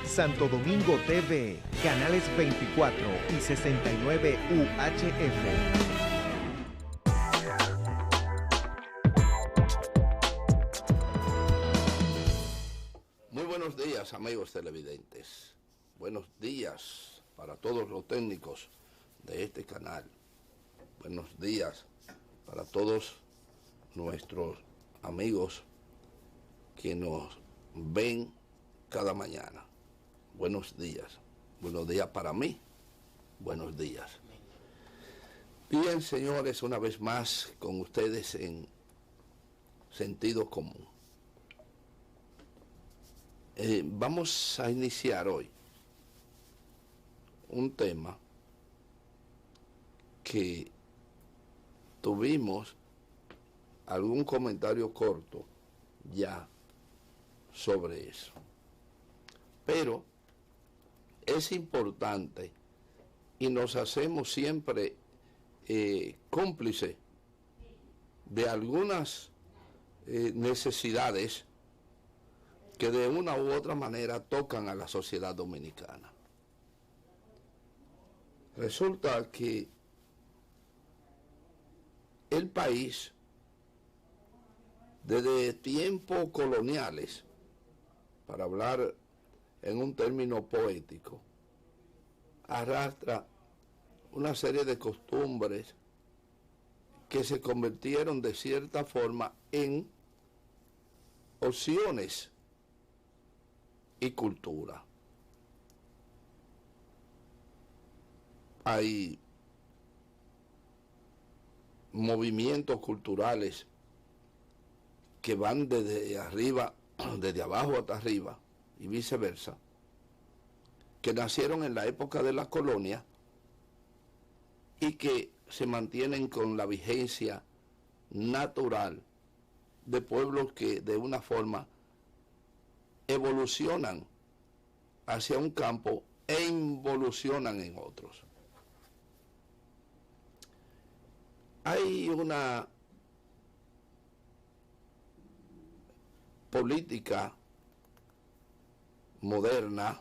Santo Domingo TV, canales 24 y 69 UHF. Muy buenos días, amigos televidentes. Buenos días para todos los técnicos de este canal. Buenos días para todos nuestros amigos que nos ven cada mañana. Buenos días. Buenos días para mí. Buenos días. Bien, señores, una vez más con ustedes en Sentido Común. Vamos a iniciar hoy un tema que tuvimos algún comentario corto ya sobre eso. Pero es importante y nos hacemos siempre cómplices de algunas necesidades que de una u otra manera tocan a la sociedad dominicana. Resulta que el país, desde tiempos coloniales, para hablar en un término poético, arrastra una serie de costumbres que se convirtieron de cierta forma en opciones y cultura. Hay movimientos culturales que van desde arriba, desde abajo hasta arriba y viceversa, que nacieron en la época de la colonia y que se mantienen con la vigencia natural de pueblos que de una forma evolucionan hacia un campo e involucionan en otros. Hay una política moderna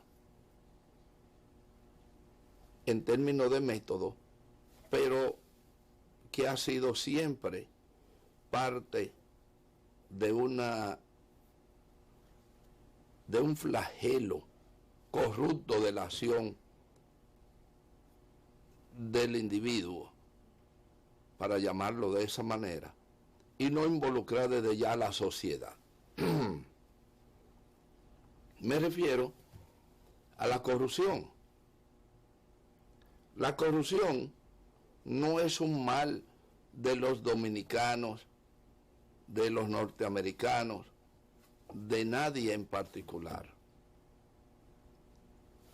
en términos de método, pero que ha sido siempre parte de un flagelo corrupto de la acción del individuo, para llamarlo de esa manera, y no involucrar desde ya a la sociedad. Me refiero a la corrupción. La corrupción no es un mal de los dominicanos, de los norteamericanos, de nadie en particular.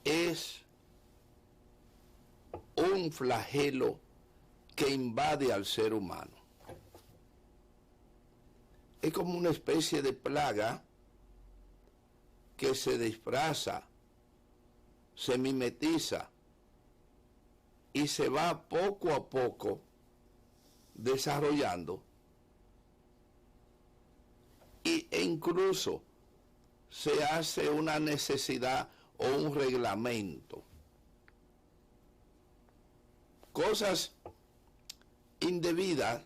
Es un flagelo que invade al ser humano. Es como una especie de plaga que se disfraza, se mimetiza y se va poco a poco desarrollando e incluso se hace una necesidad o un reglamento. Cosas indebidas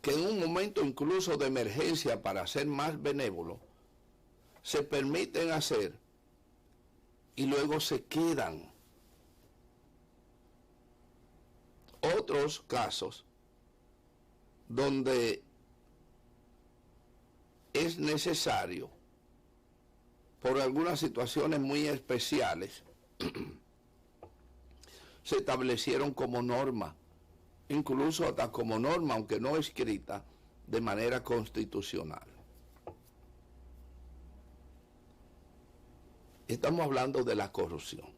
que en un momento incluso de emergencia, para ser más benévolo, se permiten hacer y luego se quedan. Otros casos donde es necesario, por algunas situaciones muy especiales, se establecieron como norma, incluso hasta como norma, aunque no escrita, de manera constitucional. Estamos hablando de la corrupción.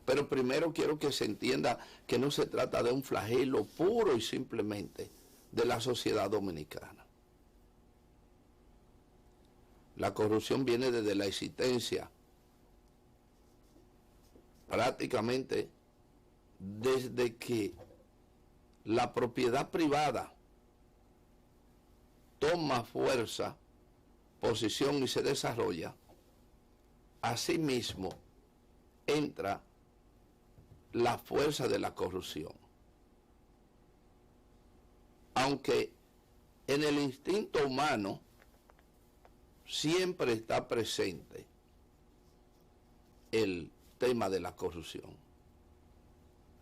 Pero primero quiero que se entienda que no se trata de un flagelo puro y simplemente de la sociedad dominicana. La corrupción viene desde la existencia, prácticamente desde que la propiedad privada toma fuerza posición y se desarrolla, asimismo entra la fuerza de la corrupción. Aunque en el instinto humano siempre está presente el tema de la corrupción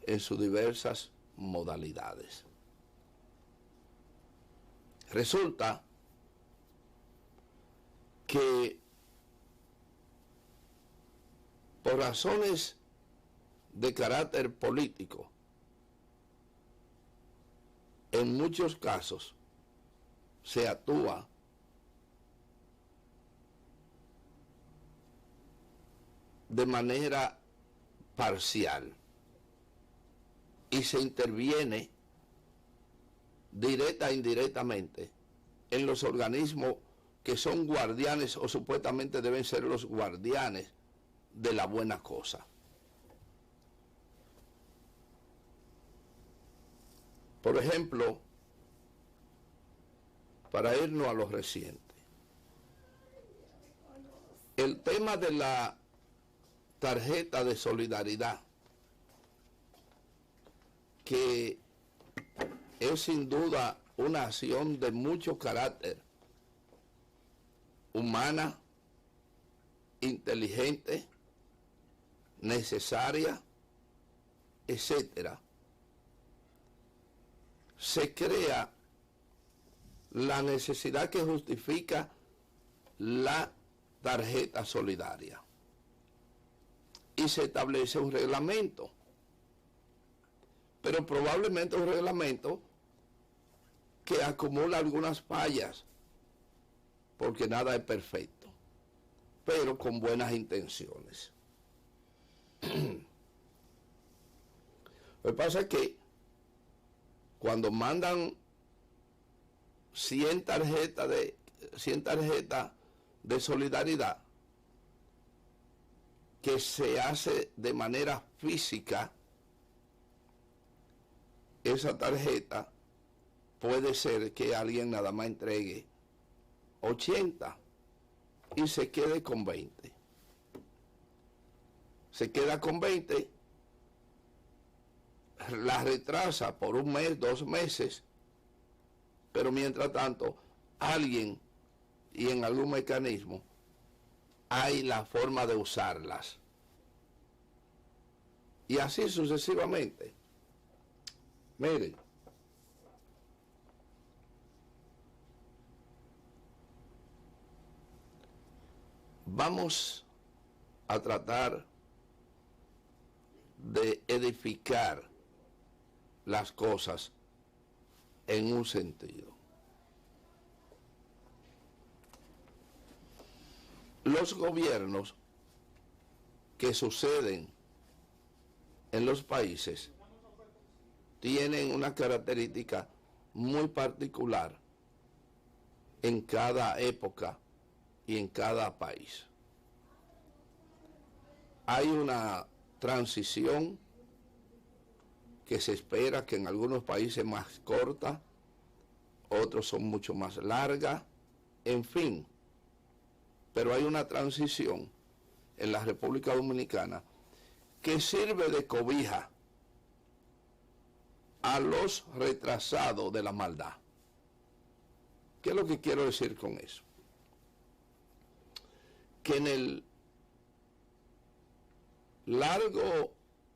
en sus diversas modalidades. Resulta que por razones de carácter político, en muchos casos se actúa de manera parcial y se interviene directa e indirectamente en los organismos que son guardianes o supuestamente deben ser los guardianes de la buena cosa. Por ejemplo, para irnos a lo reciente, el tema de la tarjeta de solidaridad, que es sin duda una acción de mucho carácter, humana, inteligente, necesaria, etcétera. Se crea la necesidad que justifica la tarjeta solidaria y se establece un reglamento, pero probablemente un reglamento que acumula algunas fallas, porque nada es perfecto, pero con buenas intenciones. Lo que pasa es que cuando mandan 100 tarjetas de solidaridad, que se hace de manera física, esa tarjeta puede ser que alguien nada más entregue 80 y se quede con 20. Se queda con 20, la retrasa por un mes, 2 meses, pero mientras tanto, alguien y en algún mecanismo hay la forma de usarlas. Y así sucesivamente. Miren, vamos a tratar de edificar las cosas en un sentido. Los gobiernos que suceden en los países tienen una característica muy particular en cada época y en cada país. Hay una transición que se espera que en algunos países más corta, otros son mucho más largas, en fin. Pero hay una transición en la República Dominicana que sirve de cobija a los retrasados de la maldad. ¿Qué es lo que quiero decir con eso? Que en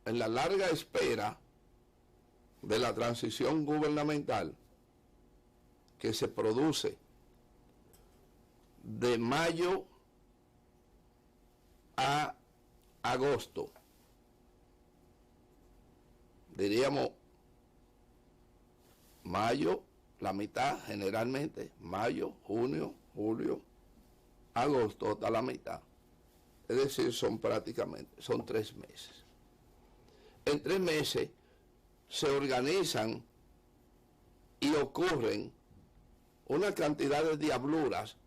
la larga espera de la transición gubernamental que se produce de mayo a agosto, diríamos mayo, la mitad generalmente, mayo, junio, julio, agosto hasta la mitad. Es decir, son 3 meses. En 3 meses se organizan y ocurren una cantidad de diabluras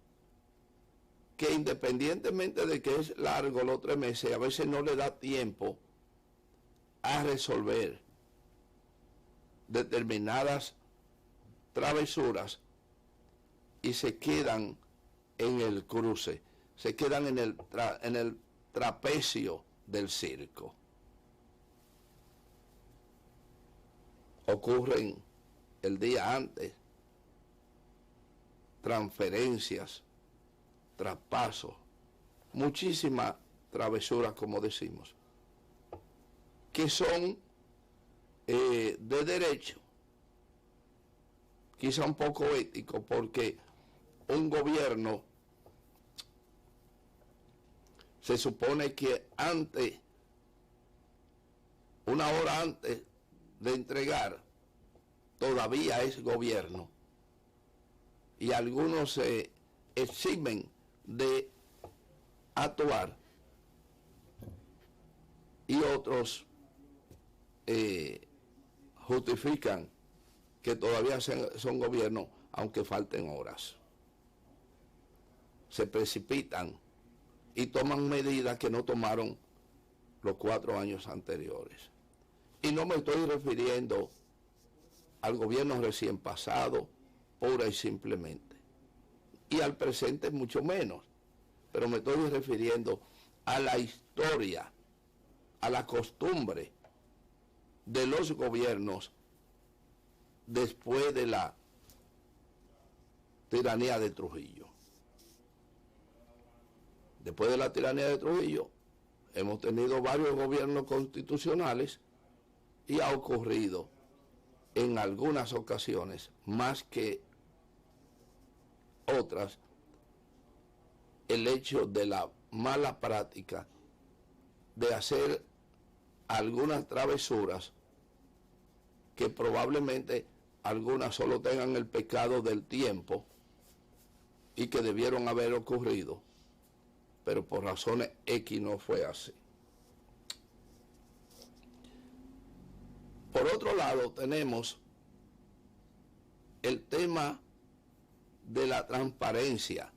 que independientemente de que es largo los 3 meses, a veces no le da tiempo a resolver determinadas travesuras y se quedan en el cruce, se quedan en el trapecio del circo. Ocurren el día antes transferencias, traspasos, muchísimas travesuras, como decimos, que son de derecho, quizá un poco ético, porque un gobierno se supone que antes, una hora antes de entregar, todavía es gobierno, y algunos se eximen de actuar y otros justifican que todavía son gobierno aunque falten horas. Se precipitan y toman medidas que no tomaron los 4 años anteriores. Y no me estoy refiriendo al gobierno recién pasado, pura y simplemente, y al presente mucho menos, pero me estoy refiriendo a la historia, a la costumbre de los gobiernos después de la tiranía de Trujillo. Después de la tiranía de Trujillo, hemos tenido varios gobiernos constitucionales y ha ocurrido en algunas ocasiones, más que otras, el hecho de la mala práctica de hacer algunas travesuras que probablemente algunas solo tengan el pecado del tiempo y que debieron haber ocurrido, pero por razones X no fue así. Por otro lado, tenemos el tema de la transparencia,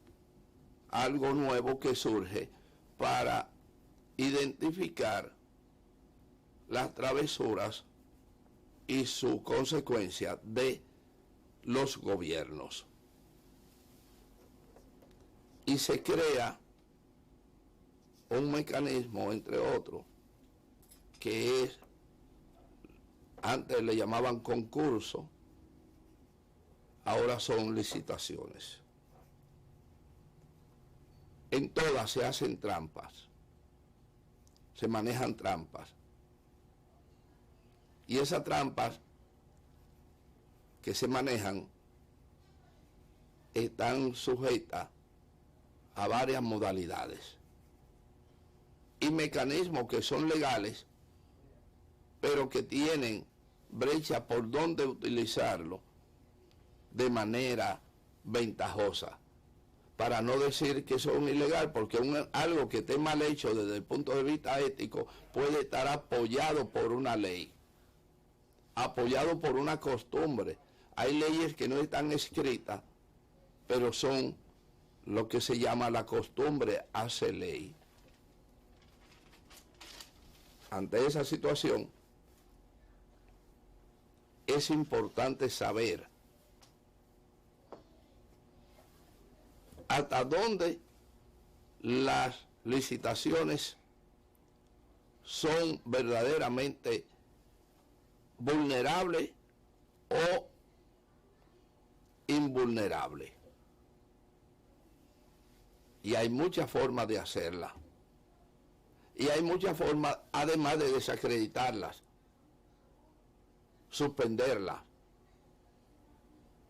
algo nuevo que surge para identificar las travesuras y su consecuencia de los gobiernos. Y se crea un mecanismo, entre otros, que es, antes le llamaban concurso, ahora son licitaciones. En todas se hacen trampas, se manejan trampas. Y esas trampas que se manejan están sujetas a varias modalidades y mecanismos que son legales, pero que tienen brecha por donde utilizarlo de manera ventajosa, para no decir que son ilegal, porque algo que esté mal hecho desde el punto de vista ético puede estar apoyado por una ley, apoyado por una costumbre. Hay leyes que no están escritas, pero son lo que se llama la costumbre hace ley. Ante esa situación, es importante saber hasta dónde las licitaciones son verdaderamente vulnerables o invulnerables. Y hay muchas formas de hacerlas. Y hay muchas formas, además de desacreditarlas, suspenderlas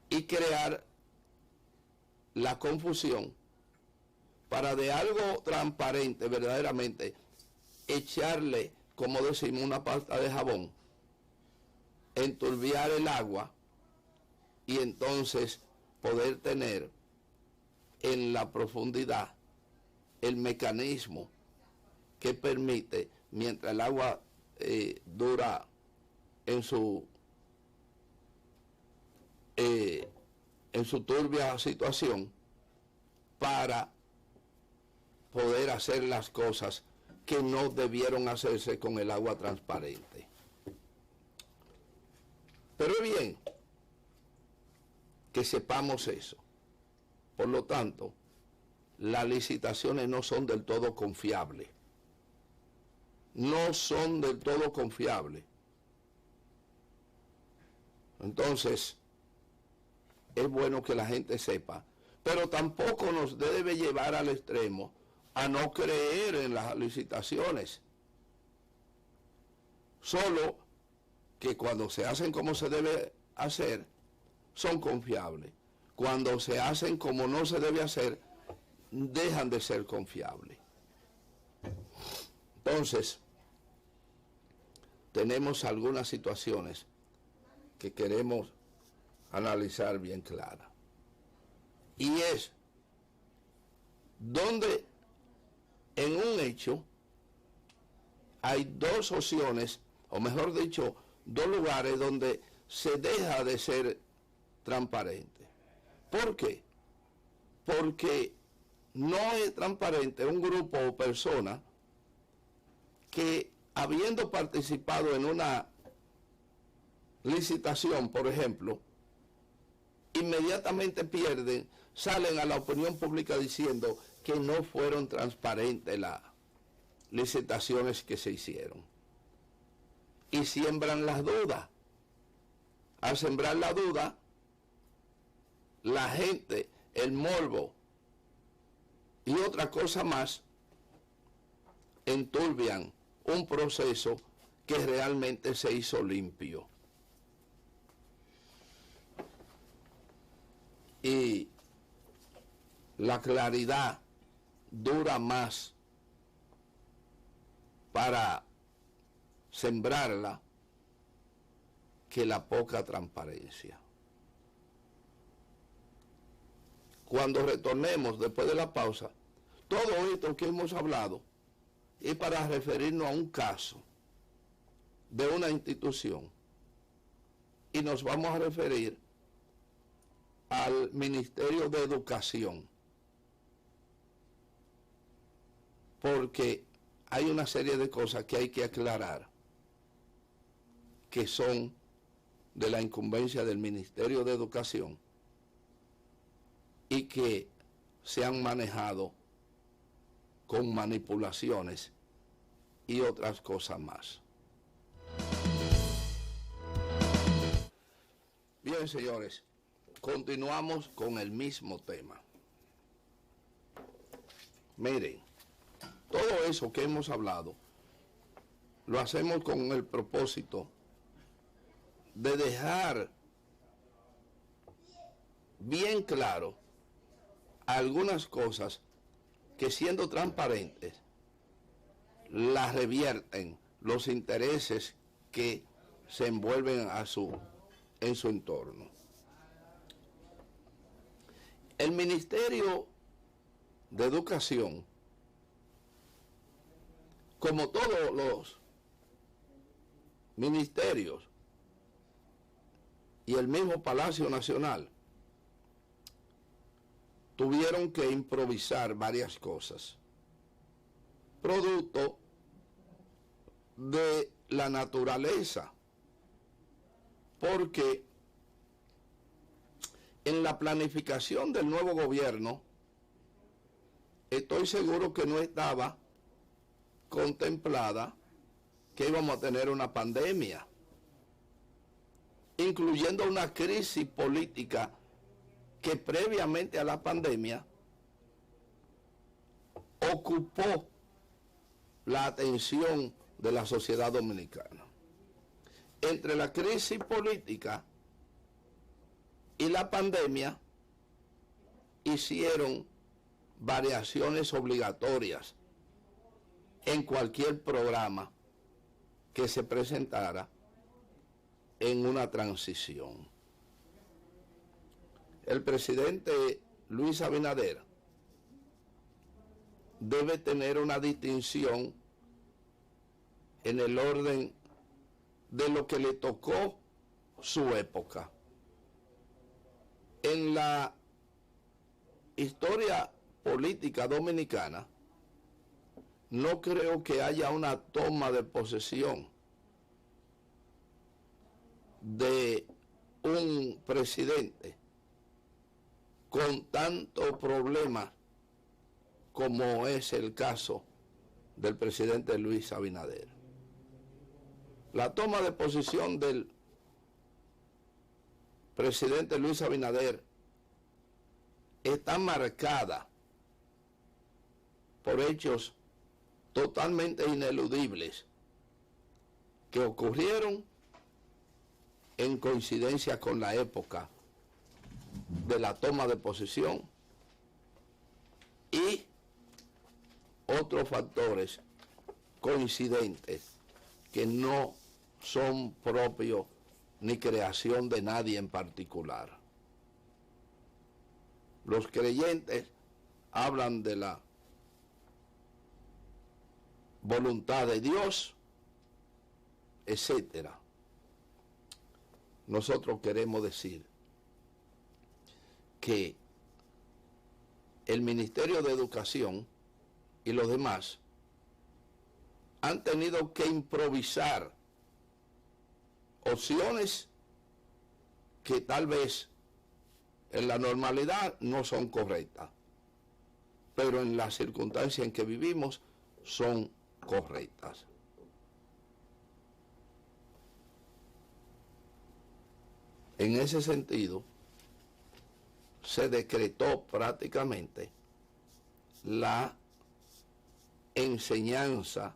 y crear la confusión para de algo transparente verdaderamente echarle, como decimos, una pasta de jabón, enturbiar el agua y entonces poder tener en la profundidad el mecanismo que permite, mientras el agua dura en su turbia situación, para poder hacer las cosas que no debieron hacerse con el agua transparente. Pero es bien que sepamos eso. Por lo tanto, las licitaciones no son del todo confiables. No son del todo confiables. Entonces, es bueno que la gente sepa, pero tampoco nos debe llevar al extremo a no creer en las licitaciones. Solo que cuando se hacen como se debe hacer, son confiables. Cuando se hacen como no se debe hacer, dejan de ser confiables. Entonces, tenemos algunas situaciones que queremos analizar bien claras. Y es donde en un hecho hay dos opciones, o mejor dicho, dos lugares donde se deja de ser transparente. ¿Por qué? Porque no es transparente un grupo o persona que, habiendo participado en una licitación, por ejemplo, inmediatamente pierden, salen a la opinión pública diciendo que no fueron transparentes las licitaciones que se hicieron. Y siembran las dudas. Al sembrar la duda, la gente, el morbo y otra cosa más, enturbian un proceso que realmente se hizo limpio. Y la claridad dura más para sembrarla que la poca transparencia. Cuando retornemos después de la pausa, todo esto que hemos hablado es para referirnos a un caso de una institución y nos vamos a referir al Ministerio de Educación, porque hay una serie de cosas que hay que aclarar que son de la incumbencia del Ministerio de Educación y que se han manejado con manipulaciones y otras cosas más. Bien, señores, continuamos con el mismo tema. Miren, todo eso que hemos hablado lo hacemos con el propósito de dejar bien claro algunas cosas que, siendo transparentes, las revierten los intereses que se envuelven en su entorno. El Ministerio de Educación, como todos los ministerios y el mismo Palacio Nacional, tuvieron que improvisar varias cosas, producto de la naturaleza, porque en la planificación del nuevo gobierno, estoy seguro que no estaba contemplada que íbamos a tener una pandemia, incluyendo una crisis política que previamente a la pandemia ocupó la atención de la sociedad dominicana. Entre la crisis política y la pandemia hicieron variaciones obligatorias en cualquier programa que se presentara en una transición. El presidente Luis Abinader debe tener una distinción en el orden de lo que le tocó su época. En la historia política dominicana, no creo que haya una toma de posesión de un presidente con tantos problemas como es el caso del presidente Luis Abinader. La toma de posición del presidente Luis Abinader está marcada por hechos totalmente ineludibles que ocurrieron en coincidencia con la época de la toma de posesión y otros factores coincidentes que no son propios ni creación de nadie en particular. Los creyentes hablan de la voluntad de Dios, etcétera. Nosotros queremos decir que el Ministerio de Educación y los demás han tenido que improvisar opciones que tal vez en la normalidad no son correctas, pero en las circunstancias en que vivimos son correctas. En ese sentido, se decretó prácticamente la enseñanza,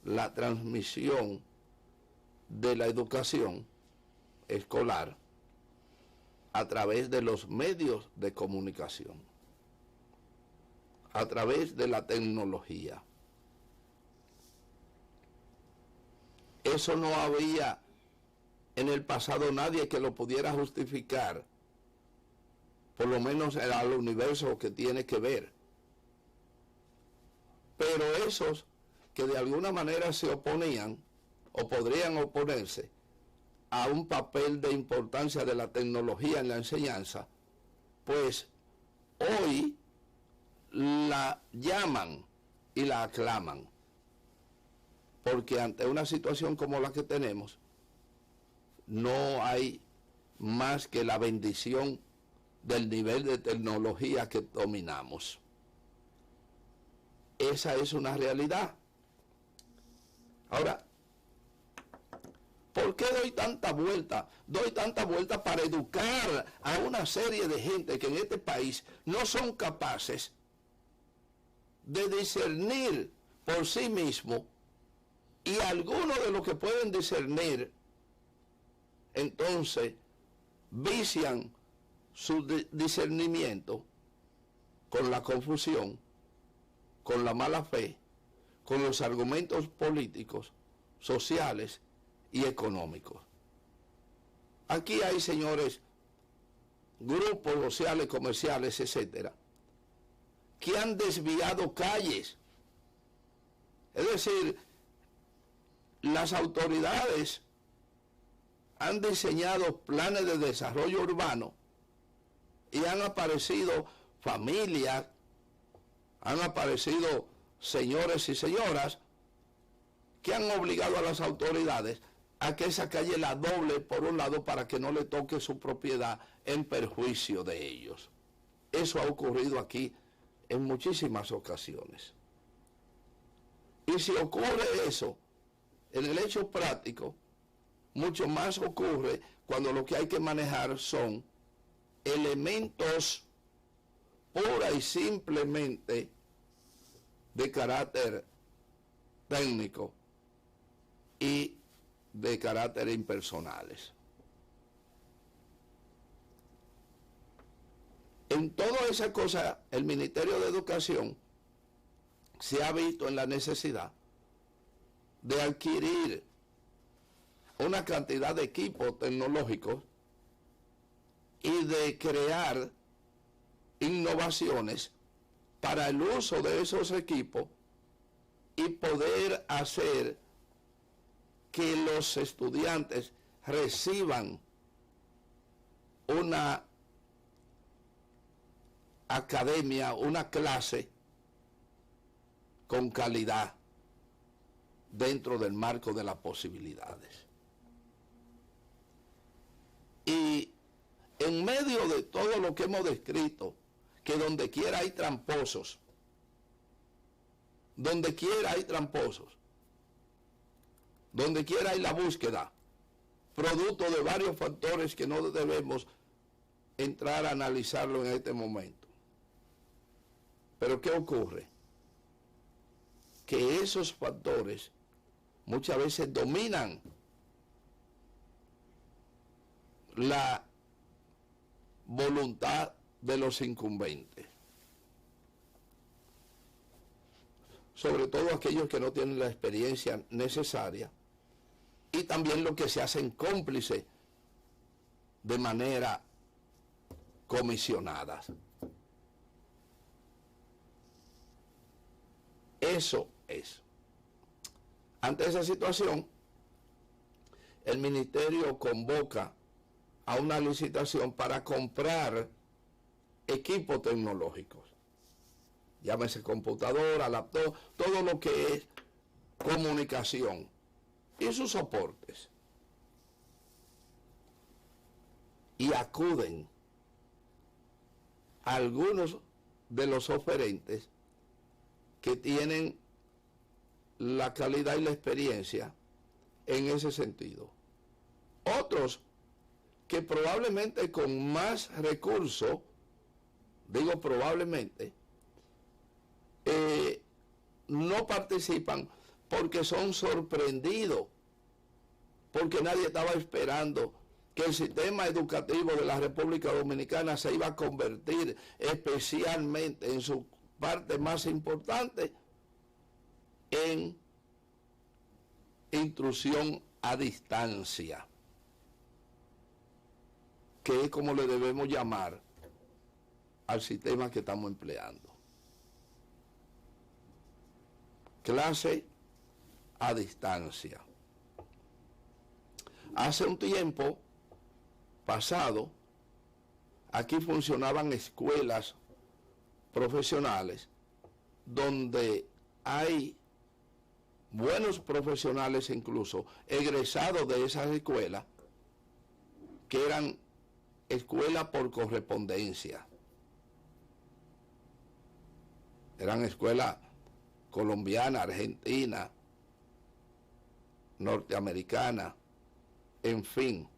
la transmisión de la educación escolar a través de los medios de comunicación, a través de la tecnología. Eso no había en el pasado nadie que lo pudiera justificar, por lo menos al universo que tiene que ver. Pero esos que de alguna manera se oponían o podrían oponerse a un papel de importancia de la tecnología en la enseñanza, pues hoy la llaman y la aclaman, porque ante una situación como la que tenemos, no hay más que la bendición del nivel de tecnología que dominamos. Esa es una realidad. Ahora, ¿por qué doy tanta vuelta? Doy tanta vuelta para educar a una serie de gente que en este país no son capaces de discernir por sí mismos, y algunos de los que pueden discernir entonces vician su discernimiento con la confusión, con la mala fe, con los argumentos políticos, sociales y económicos. Aquí hay, señores, grupos sociales, comerciales, etcétera, que han desviado calles. Es decir, las autoridades han diseñado planes de desarrollo urbano y han aparecido familias, han aparecido señores y señoras que han obligado a las autoridades a que esa calle la doble por un lado para que no le toque su propiedad en perjuicio de ellos. Eso ha ocurrido aquí en muchísimas ocasiones. Y si ocurre eso, en el hecho práctico, mucho más ocurre cuando lo que hay que manejar son elementos pura y simplemente de carácter técnico y de carácter impersonales. En toda esa cosa, el Ministerio de Educación se ha visto en la necesidad de adquirir una cantidad de equipos tecnológicos y de crear innovaciones para el uso de esos equipos y poder hacer que los estudiantes reciban una academia, una clase con calidad dentro del marco de las posibilidades. Y en medio de todo lo que hemos descrito, que donde quiera hay tramposos, Donde quiera hay tramposos. Donde quiera hay la búsqueda, producto de varios factores que no debemos entrar a analizarlo en este momento. Pero ¿qué ocurre? Que esos factores muchas veces dominan la voluntad de los incumbentes. Sobre todo aquellos que no tienen la experiencia necesaria y también los que se hacen cómplices de manera comisionada. Eso es. Ante esa situación, el ministerio convoca a una licitación para comprar equipos tecnológicos. Llámese computadora, laptop, todo lo que es comunicación y sus soportes. Y acuden algunos de los oferentes que tienen la calidad y la experiencia en ese sentido. Otros que probablemente con más recursos, digo probablemente, no participan porque son sorprendidos, porque nadie estaba esperando que el sistema educativo de la República Dominicana se iba a convertir especialmente en su parte más importante en instrucción a distancia, que es como le debemos llamar al sistema que estamos empleando. Clase a distancia. Hace un tiempo pasado, aquí funcionaban escuelas profesionales donde hay buenos profesionales, incluso egresados de esas escuelas, que eran escuelas por correspondencia. Eran escuelas colombiana, argentina, norteamericana, en fin.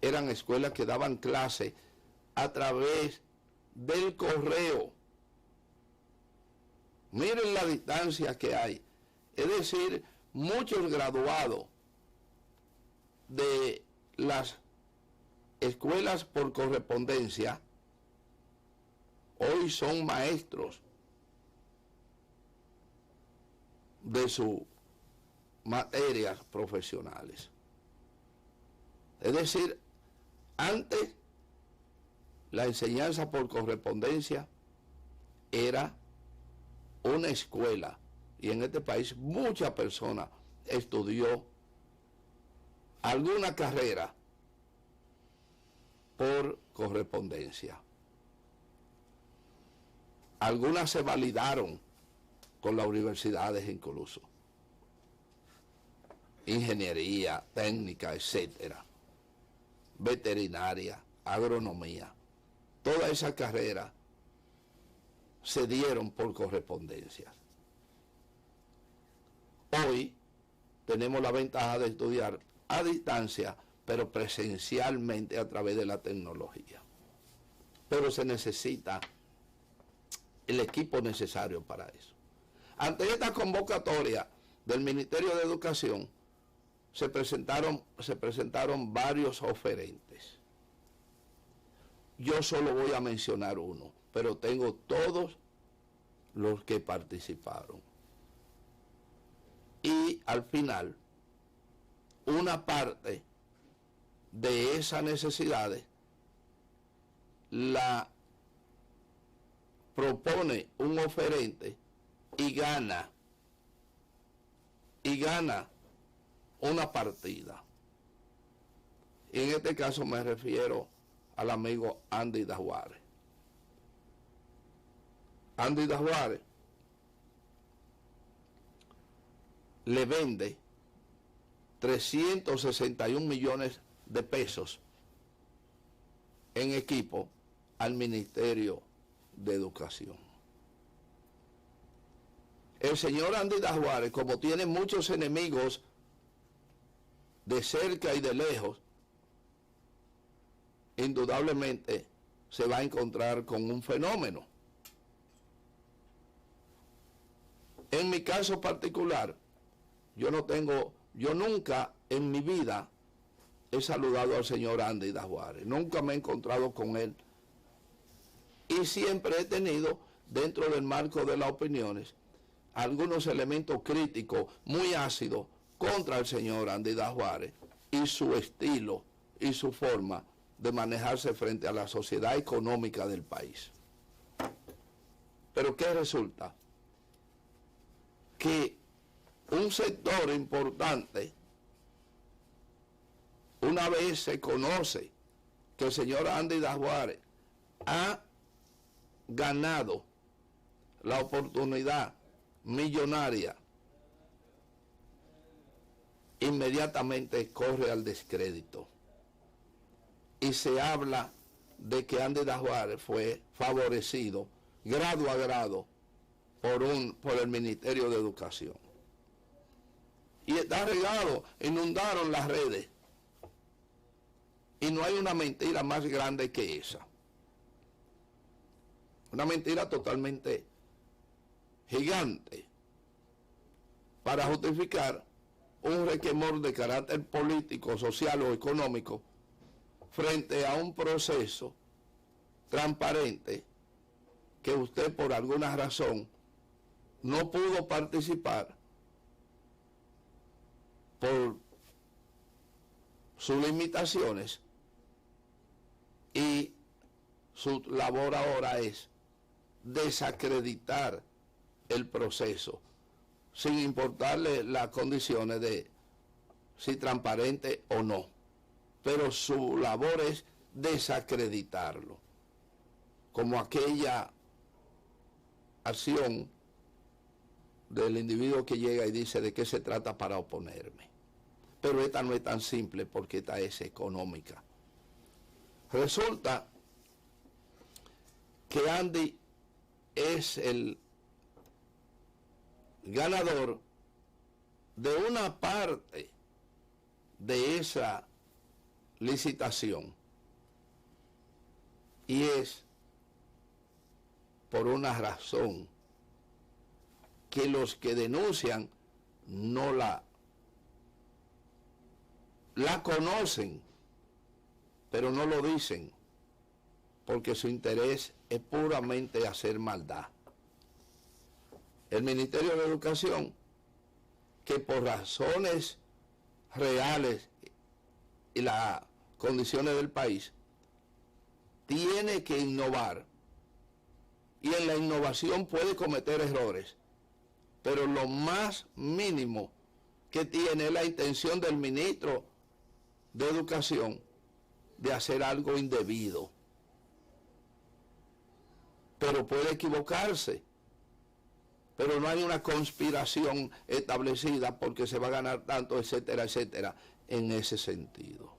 Eran escuelas que daban clases a través del correo. Miren la distancia que hay. Es decir, muchos graduados de las escuelas por correspondencia hoy son maestros de sus materias profesionales. Es decir, antes la enseñanza por correspondencia era una escuela, y en este país muchas personas estudió alguna carrera por correspondencia. Algunas se validaron con las universidades incluso. Ingeniería, técnica, etcétera. Veterinaria, agronomía. Todas esas carreras se dieron por correspondencia. Hoy tenemos la ventaja de estudiar a distancia, pero presencialmente a través de la tecnología. Pero se necesita el equipo necesario para eso. Ante esta convocatoria del Ministerio de Educación, se presentaron varios oferentes. Yo solo voy a mencionar uno, pero tengo todos los que participaron. Y al final, una parte de esas necesidades la propone un oferente y gana una partida. Y en este caso me refiero al amigo Andy Dajuárez. Andy Dajuárez le vende 361 millones de pesos en equipo al Ministerio de Educación. el señor Andy Dajuárez, como tiene muchos enemigos de cerca y de lejos, indudablemente se va a encontrar con un fenómeno. En mi caso particular, yo nunca en mi vida he saludado al señor Andy Dajuárez, nunca me he encontrado con él, y siempre he tenido, dentro del marco de las opiniones, algunos elementos críticos muy ácidos contra el señor Andy Dajuárez y su estilo y su forma de manejarse frente a la sociedad económica del país. Pero ¿qué resulta? Que un sector importante, una vez se conoce que el señor Andy Dajuárez ha ganado la oportunidad millonaria, inmediatamente corre al descrédito. Y se habla de que Andy Dajuárez fue favorecido grado a grado por el Ministerio de Educación. Y está regado, inundaron las redes. Y no hay una mentira más grande que esa. Una mentira totalmente gigante para justificar un requemor de carácter político, social o económico frente a un proceso transparente que usted por alguna razón no pudo participar por sus limitaciones, y su labor ahora es desacreditar el proceso sin importarle las condiciones de si transparente o no, pero su labor es desacreditarlo, como aquella acción del individuo que llega y dice de qué se trata para oponerme. Pero esta no es tan simple, porque esta es económica. Resulta que Andy es el ganador de una parte de esa licitación, y es por una razón que los que denuncian no la conocen, pero no lo dicen, porque su interés es puramente hacer maldad. El Ministerio de Educación, que por razones reales y las condiciones del país, tiene que innovar, y en la innovación puede cometer errores, pero lo más mínimo que tiene es la intención del ministro de Educación de hacer algo indebido. Pero puede equivocarse, pero no hay una conspiración establecida porque se va a ganar tanto, etcétera, etcétera, en ese sentido.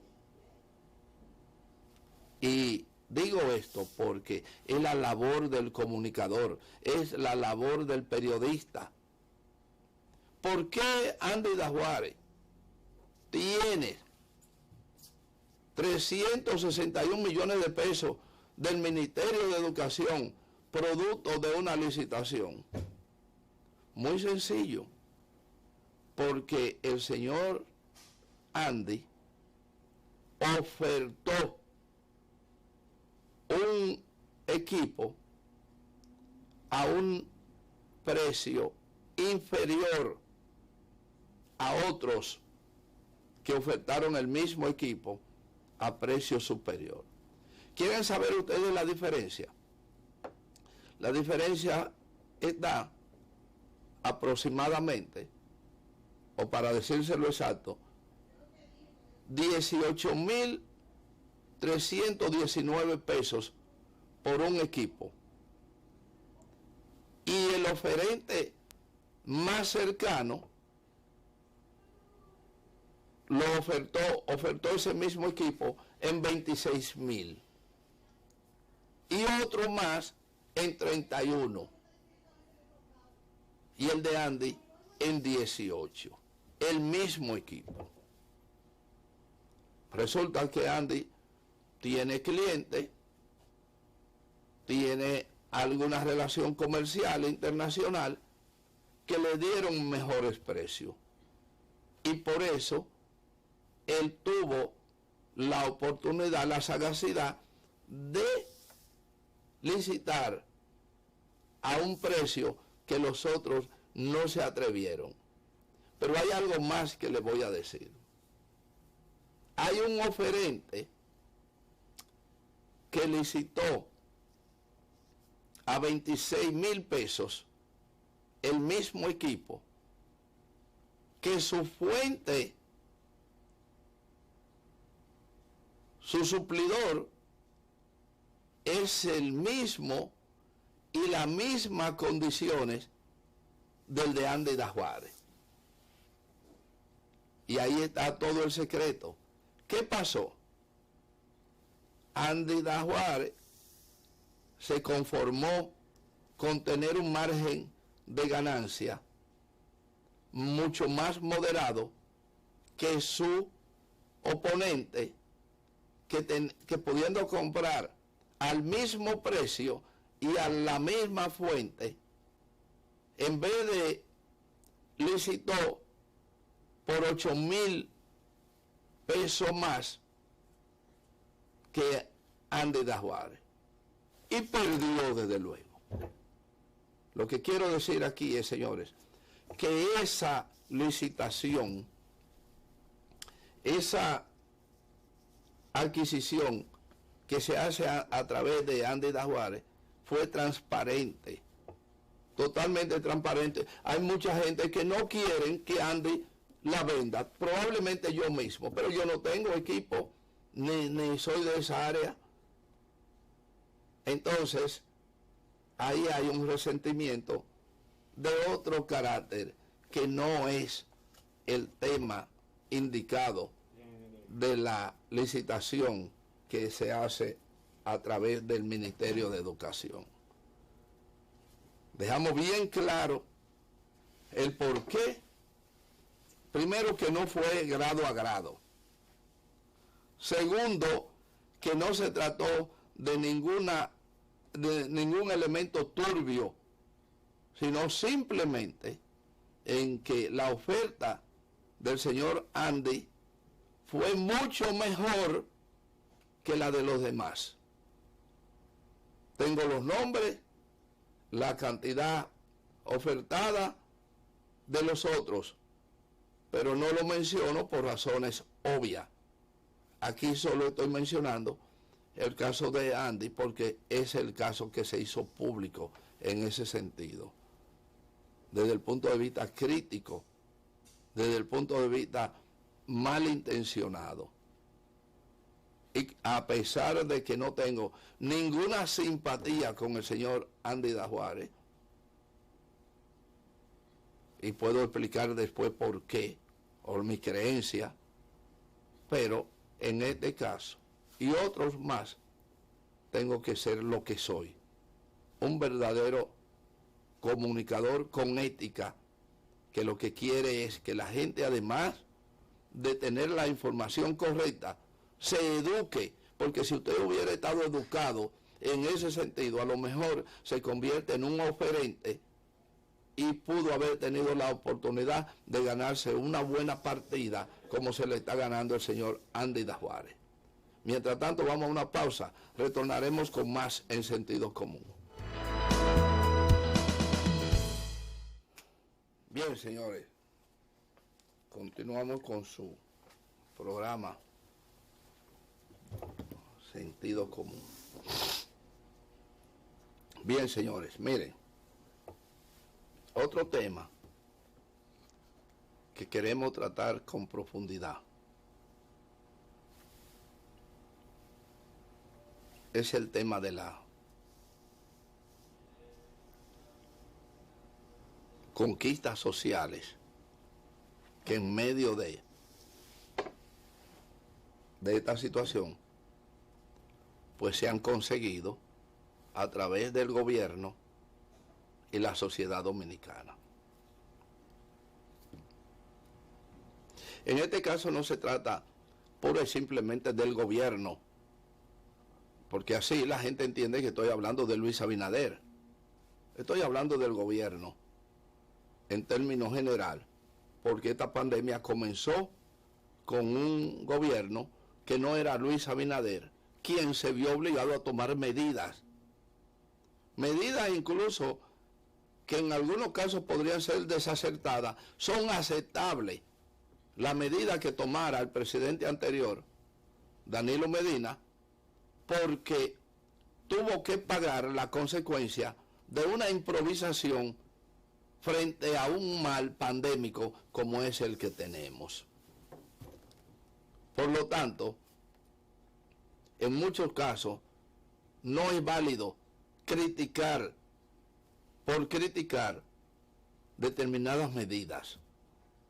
Y digo esto porque es la labor del comunicador, es la labor del periodista. ¿Por qué Andy Dajuárez tiene 361 millones de pesos del Ministerio de Educación producto de una licitación? Muy sencillo, porque el señor Andy ofertó un equipo a un precio inferior a otros que ofertaron el mismo equipo a precio superior. ¿Quieren saber ustedes la diferencia? La diferencia está aproximadamente, o para decírselo exacto, 18.319 pesos por un equipo. Y el oferente más cercano lo ofertó ese mismo equipo en 26.000. Y otro más en 31. y el de Andy en 18. El mismo equipo. Resulta que Andy tiene clientes, tiene alguna relación comercial internacional que le dieron mejores precios. Y por eso él tuvo la oportunidad, la sagacidad de licitar a un precio que los otros no se atrevieron. Pero hay algo más que le voy a decir. Hay un oferente que licitó a 26,000 pesos el mismo equipo, que su fuente, su suplidor, es el mismo y las mismas condiciones del de Andy Dajuárez. Y ahí está todo el secreto. ¿Qué pasó? Andy Dajuárez se conformó con tener un margen de ganancia mucho más moderado que su oponente, que pudiendo comprar al mismo precio y a la misma fuente, en vez de licitó por 8,000 pesos más que Andy Dajuárez, y perdió desde luego. Lo que quiero decir aquí es, señores, que esa licitación, esa adquisición que se hace a través de Andy Dajuárez fue transparente, totalmente transparente. Hay mucha gente que no quieren que Andy la venda, probablemente yo mismo, pero yo no tengo equipo, ni soy de esa área. Entonces, ahí hay un resentimiento de otro carácter que no es el tema indicado de la licitación que se hace a través del Ministerio de Educación. Dejamos bien claro el por qué. Primero, que no fue grado a grado. Segundo, que no se trató de ningún elemento turbio, sino simplemente en que la oferta del señor Andy fue mucho mejor que la de los demás. Tengo los nombres, la cantidad ofertada de los otros, pero no lo menciono por razones obvias. Aquí solo estoy mencionando el caso de Andy porque es el caso que se hizo público en ese sentido, desde el punto de vista crítico, desde el punto de vista malintencionado. Y a pesar de que no tengo ninguna simpatía con el señor Andy Dajuárez, y puedo explicar después por qué, o mi creencia, pero en este caso y otros más, tengo que ser lo que soy, un verdadero comunicador con ética, que lo que quiere es que la gente, además de tener la información correcta, se eduque, porque si usted hubiera estado educado en ese sentido, a lo mejor se convierte en un oferente y pudo haber tenido la oportunidad de ganarse una buena partida como se le está ganando el señor Andy Dajuárez. Mientras tanto, vamos a una pausa. Retornaremos con más en Sentido Común. Bien, señores, continuamos con su programa Sentido Común. Bien, señores, miren, otro tema que queremos tratar con profundidad es el tema de la conquistas sociales que en medio de esta situación pues se han conseguido a través del gobierno y la sociedad dominicana. En este caso no se trata pura y simplemente del gobierno, porque así la gente entiende que estoy hablando de Luis Abinader. Estoy hablando del gobierno en términos general, porque esta pandemia comenzó con un gobierno que no era Luis Abinader, quien se vio obligado a tomar medidas incluso que en algunos casos podrían ser desacertadas, son aceptables. La medida que tomara el presidente anterior, Danilo Medina, porque tuvo que pagar la consecuencia de una improvisación frente a un mal pandémico como es el que tenemos. Por lo tanto, en muchos casos no es válido criticar por criticar determinadas medidas,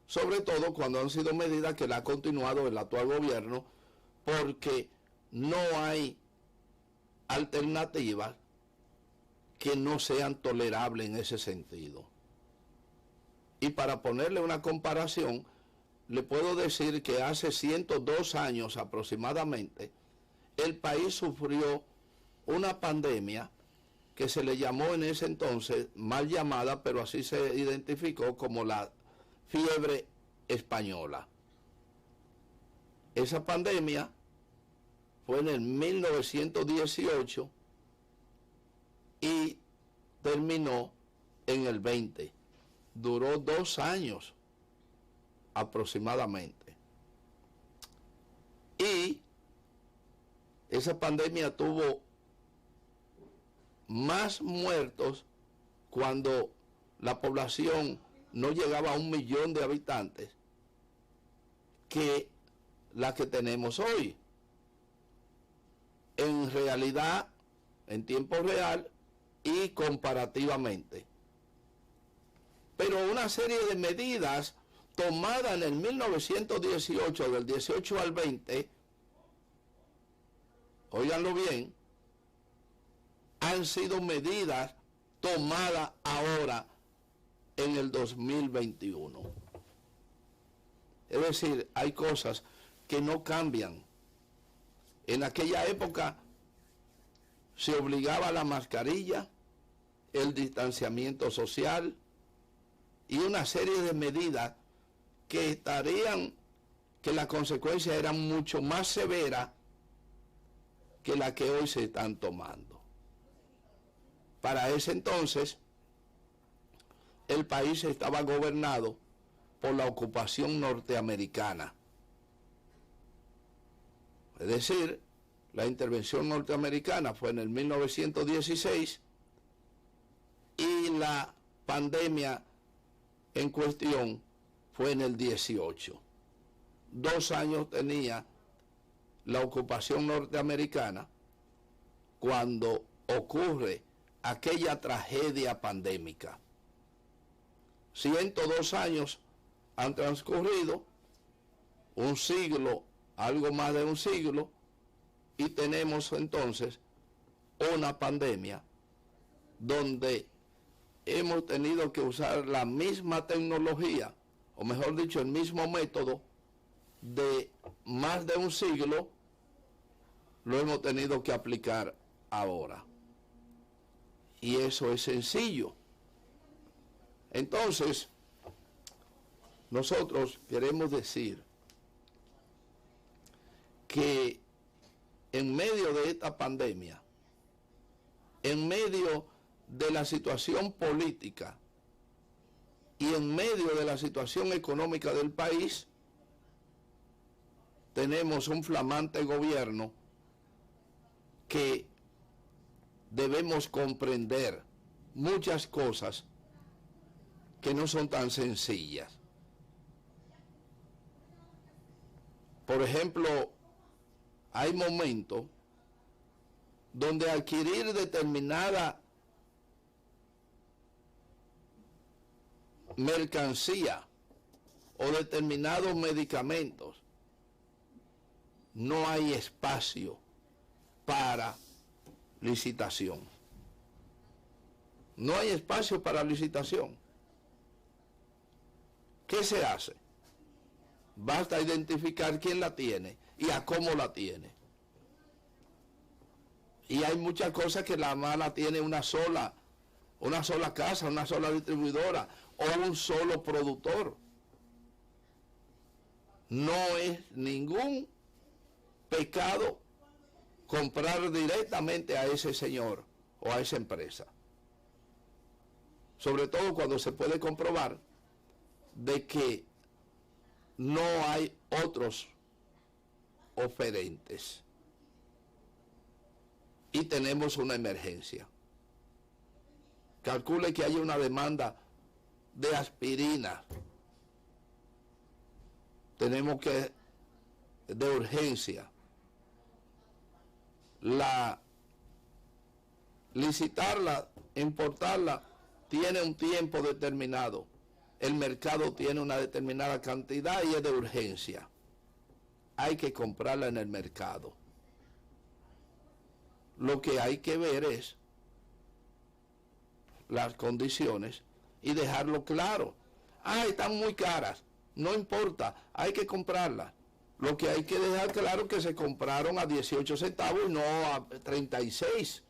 sobre todo cuando han sido medidas que la ha continuado el actual gobierno, porque no hay alternativas que no sean tolerables en ese sentido. Y para ponerle una comparación, le puedo decir que hace 102 años aproximadamente, el país sufrió una pandemia que se le llamó en ese entonces, mal llamada, pero así se identificó como la fiebre española. Esa pandemia fue en el 1918 y terminó en el 20. Duró 2 años aproximadamente. Y esa pandemia tuvo más muertos cuando la población no llegaba a 1 millón de habitantes que la que tenemos hoy. En realidad, en tiempo real y comparativamente. Pero una serie de medidas tomadas en el 1918, del 18 al 20, óiganlo bien, han sido medidas tomadas ahora en el 2021. Es decir, hay cosas que no cambian. En aquella época se obligaba a la mascarilla, el distanciamiento social y una serie de medidas que las consecuencias eran mucho más severas que las que hoy se están tomando. Para ese entonces, el país estaba gobernado por la ocupación norteamericana. Es decir, la intervención norteamericana fue en el 1916 y la pandemia en cuestión fue en el 18. 2 años tenía la ocupación norteamericana cuando ocurre aquella tragedia pandémica. 102 años han transcurrido, 1 siglo, algo más de 1 siglo, y tenemos entonces una pandemia donde hemos tenido que usar la misma tecnología, o mejor dicho, el mismo método de más de 1 siglo, lo hemos tenido que aplicar ahora. Y eso es sencillo. Entonces, nosotros queremos decir que en medio de esta pandemia, en medio de la situación política y en medio de la situación económica del país, tenemos un flamante gobierno que debemos comprender muchas cosas que no son tan sencillas. Por ejemplo, hay momentos donde adquirir determinada mercancía o determinados medicamentos, no hay espacio para licitación. No hay espacio para licitación. ¿Qué se hace? Basta identificar quién la tiene y a cómo la tiene. Y hay muchas cosas que la mala tiene una sola casa, una sola distribuidora o un solo productor. No es ningún pecado comprar directamente a ese señor o a esa empresa. Sobre todo cuando se puede comprobar de que no hay otros oferentes y tenemos una emergencia. Calcule que hay una demanda de aspirina. Tenemos que, de urgencia, licitarla, importarla, tiene un tiempo determinado. El mercado tiene una determinada cantidad y es de urgencia. Hay que comprarla en el mercado. Lo que hay que ver es las condiciones y dejarlo claro. Están muy caras. No importa, hay que comprarlas. Lo que hay que dejar claro es que se compraron a 18 centavos y no a 36.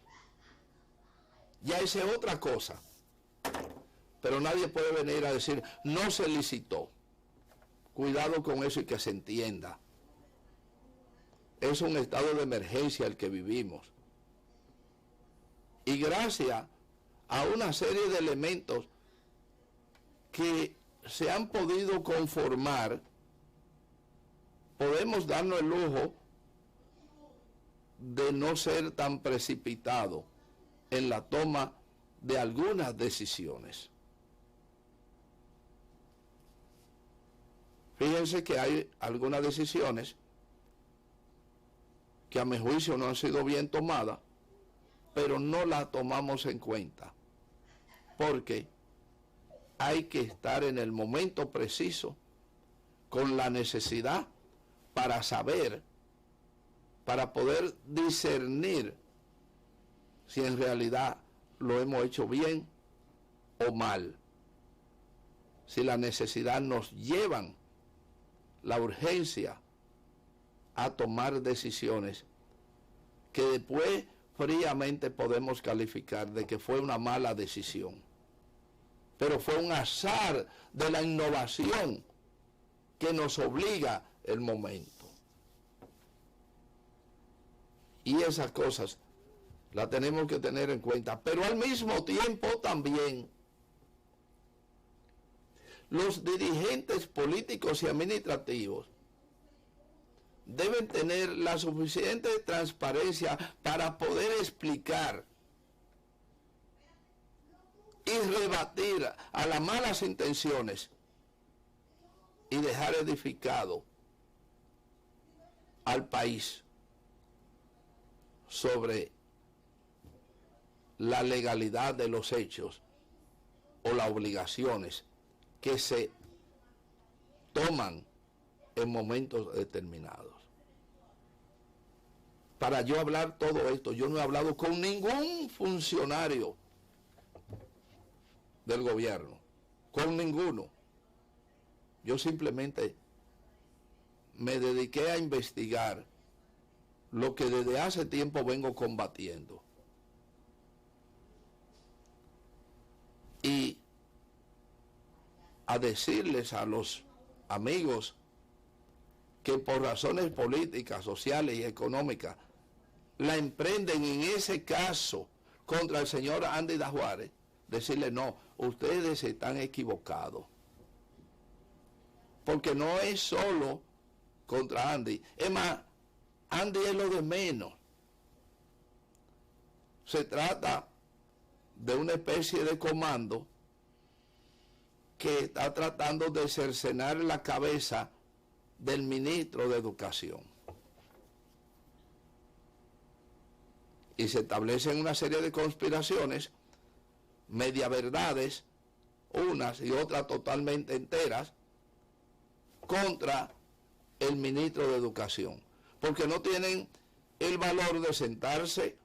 Ya esa es otra cosa. Pero nadie puede venir a decir, no se licitó. Cuidado con eso y que se entienda. Es un estado de emergencia el que vivimos. Y gracias a una serie de elementos que se han podido conformar, podemos darnos el lujo de no ser tan precipitados en la toma de algunas decisiones. Fíjense que hay algunas decisiones que a mi juicio no han sido bien tomadas, pero no las tomamos en cuenta, porque hay que estar en el momento preciso, con la necesidad para saber, para poder discernir si en realidad lo hemos hecho bien o mal. Si la necesidad nos llevan, la urgencia, a tomar decisiones que después fríamente podemos calificar de que fue una mala decisión. Pero fue un azar de la innovación que nos obliga el momento. Y esas cosas las tenemos que tener en cuenta. Pero al mismo tiempo también los dirigentes políticos y administrativos deben tener la suficiente transparencia para poder explicar y rebatir a las malas intenciones y dejar edificado al país sobre la legalidad de los hechos o las obligaciones que se toman en momentos determinados. Para yo hablar todo esto, yo no he hablado con ningún funcionario del gobierno, con ninguno. Yo simplemente me dediqué a investigar lo que desde hace tiempo vengo combatiendo. Y a decirles a los amigos que por razones políticas, sociales y económicas la emprenden en ese caso contra el señor Andy Dajuárez, decirle no, ustedes están equivocados. Porque no es solo contra Andy. Es más, Andy es lo de menos. Se trata de una especie de comando que está tratando de cercenar la cabeza del ministro de Educación. Y se establecen una serie de conspiraciones, media verdades, unas y otras totalmente enteras, contra el ministro de Educación, porque no tienen el valor de sentarse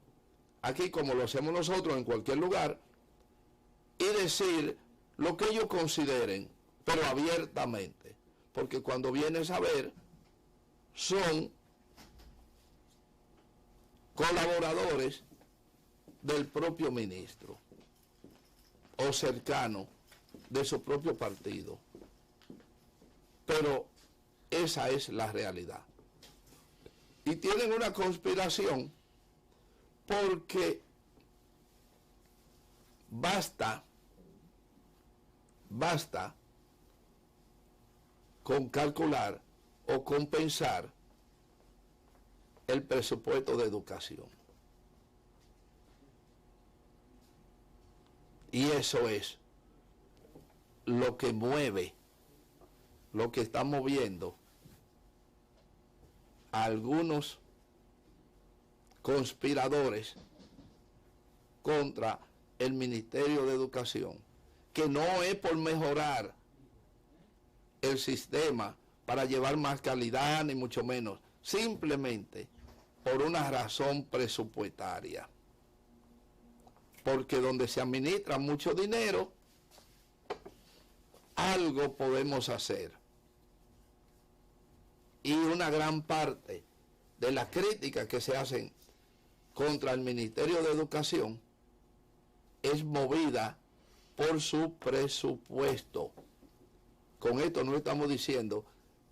aquí como lo hacemos nosotros en cualquier lugar y decir lo que ellos consideren, pero abiertamente. porque cuando vienes a ver, son colaboradores del propio ministro o cercano de su propio partido. Pero esa es la realidad. Y tienen una conspiración porque basta con calcular o compensar el presupuesto de educación. Y eso es lo que mueve, lo que está moviendo a algunos conspiradores contra el Ministerio de Educación, que no es por mejorar el sistema para llevar más calidad, ni mucho menos, simplemente por una razón presupuestaria. Porque donde se administra mucho dinero, algo podemos hacer. Y una gran parte de las críticas que se hacen contra el Ministerio de Educación es movida por su presupuesto. Con esto no estamos diciendo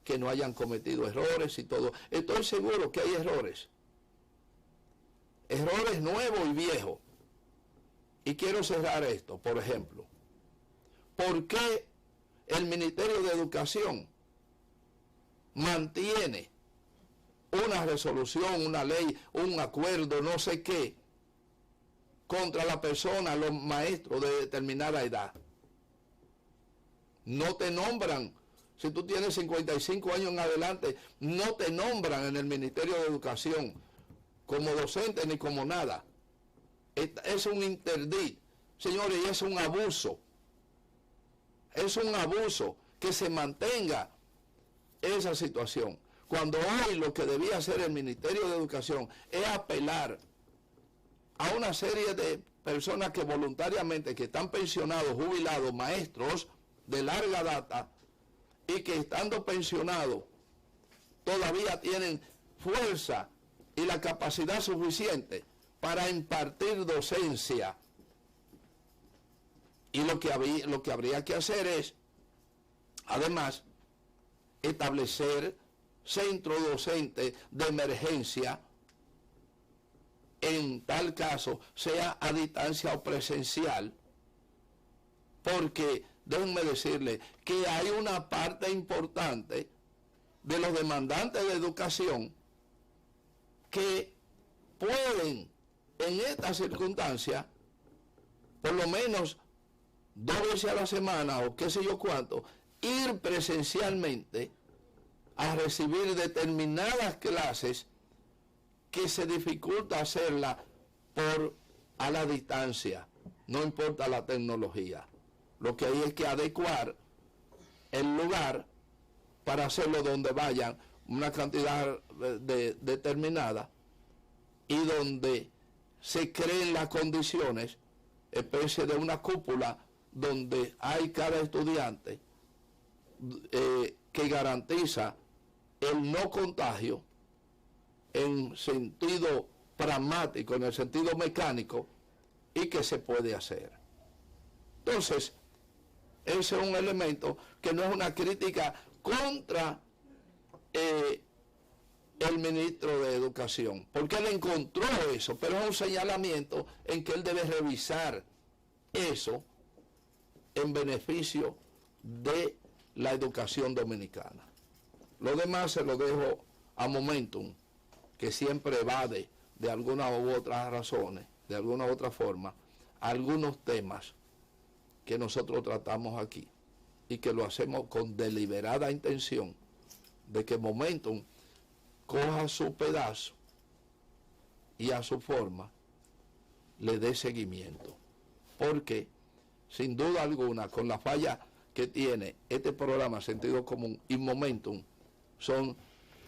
que no hayan cometido errores y todo. Estoy seguro que hay errores. Errores nuevos y viejos. Y quiero cerrar esto, por ejemplo. ¿Por qué el Ministerio de Educación mantiene una resolución, una ley, un acuerdo, no sé qué, contra la persona, los maestros de determinada edad? No te nombran, si tú tienes 55 años en adelante, no te nombran en el Ministerio de Educación como docente ni como nada. Es un interdit, señores, y es un abuso. Es un abuso que se mantenga esa situación. Cuando hoy lo que debía hacer el Ministerio de Educación es apelar a una serie de personas que voluntariamente, que están pensionados, jubilados, maestros de larga data, y que estando pensionados todavía tienen fuerza y la capacidad suficiente para impartir docencia. Y lo que habría que hacer es, además, establecer centros docentes de emergencia, en tal caso, sea a distancia o presencial, porque déjenme decirles que hay una parte importante de los demandantes de educación que pueden, en estas circunstancias, por lo menos 2 veces a la semana o qué sé yo cuánto, ir presencialmente a recibir determinadas clases que se dificulta hacerla a la distancia, no importa la tecnología. Lo que hay es que adecuar el lugar para hacerlo donde vayan una cantidad determinada y donde se creen las condiciones, especie de una cúpula donde hay cada estudiante que garantiza el no contagio en sentido pragmático, en el sentido mecánico, y que se puede hacer. Entonces, ese es un elemento que no es una crítica contra el ministro de Educación, porque él encontró eso, pero es un señalamiento en que él debe revisar eso en beneficio de la educación dominicana. Lo demás se lo dejo a Momentum, que siempre evade de alguna u otras razones, de alguna u otra forma, algunos temas que nosotros tratamos aquí y que lo hacemos con deliberada intención de que Momentum coja su pedazo y a su forma le dé seguimiento. Porque, sin duda alguna, con la falla que tiene este programa Sentido Común y Momentum, son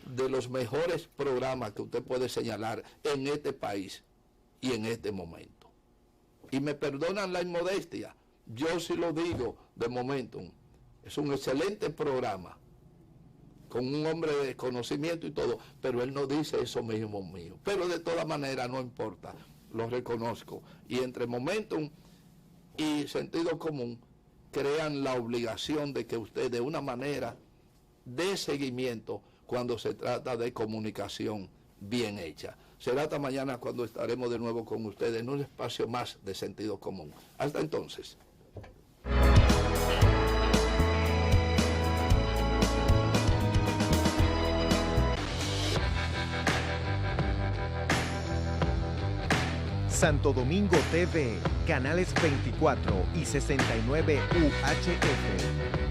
de los mejores programas que usted puede señalar en este país y en este momento. Y me perdonan la inmodestia, yo sí lo digo de Momentum, es un excelente programa con un hombre de conocimiento y todo, pero él no dice eso mismo mío. Pero de todas maneras no importa, lo reconozco. Y entre Momentum y Sentido Común crean la obligación de que usted de una manera dé seguimiento cuando se trata de comunicación bien hecha. Será hasta mañana cuando estaremos de nuevo con ustedes en un espacio más de Sentido Común. Hasta entonces. Santo Domingo TV, canales 24 y 69 UHF.